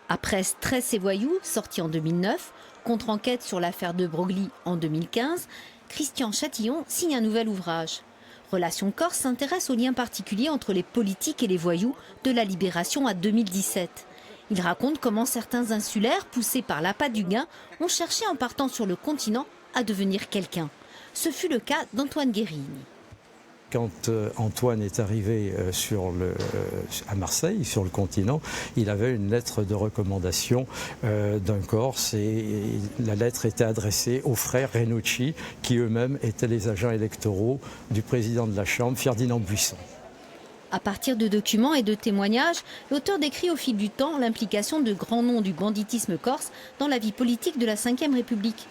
Après Stress et voyous, sorti en 2009, Contre-enquête sur l'affaire de Broglie en 2015, Christian Châtillon signe un nouvel ouvrage. Relations Corse s'intéresse aux liens particuliers entre les politiques et les voyous de la Libération à 2017. Il raconte comment certains insulaires, poussés par l'appât du gain, ont cherché en partant sur le continent à devenir quelqu'un. Ce fut le cas d'Antoine Guérigny. Quand Antoine est arrivé à Marseille, sur le continent, il avait une lettre de recommandation d'un Corse et la lettre était adressée aux frères Renucci, qui eux-mêmes étaient les agents électoraux du président de la Chambre, Ferdinand Buisson. À partir de documents et de témoignages, l'auteur décrit au fil du temps l'implication de grands noms du banditisme corse dans la vie politique de la Ve République.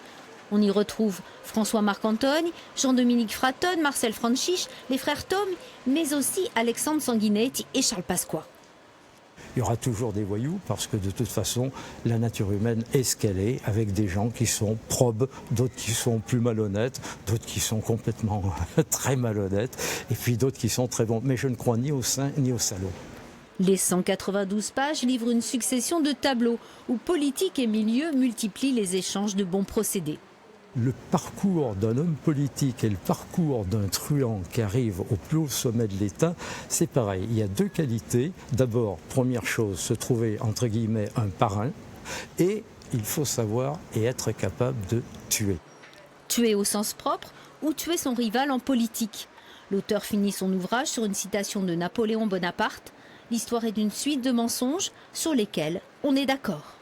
On y retrouve François Marc-Antogne, Jean-Dominique Fratonne, Marcel Franchiche, les frères Tom, mais aussi Alexandre Sanguinetti et Charles Pasqua. Il y aura toujours des voyous parce que de toute façon, la nature humaine est ce qu'elle est, avec des gens qui sont probes, d'autres qui sont plus malhonnêtes, d'autres qui sont complètement très malhonnêtes, et puis d'autres qui sont très bons. Mais je ne crois ni aux saints ni aux salauds. Les 192 pages livrent une succession de tableaux où politique et milieu multiplient les échanges de bons procédés. Le parcours d'un homme politique et le parcours d'un truand qui arrive au plus haut sommet de l'État, c'est pareil. Il y a deux qualités. D'abord, première chose, se trouver entre guillemets un parrain et il faut savoir et être capable de tuer. Tuer au sens propre ou tuer son rival en politique. L'auteur finit son ouvrage sur une citation de Napoléon Bonaparte. L'histoire est d'une suite de mensonges sur lesquels on est d'accord.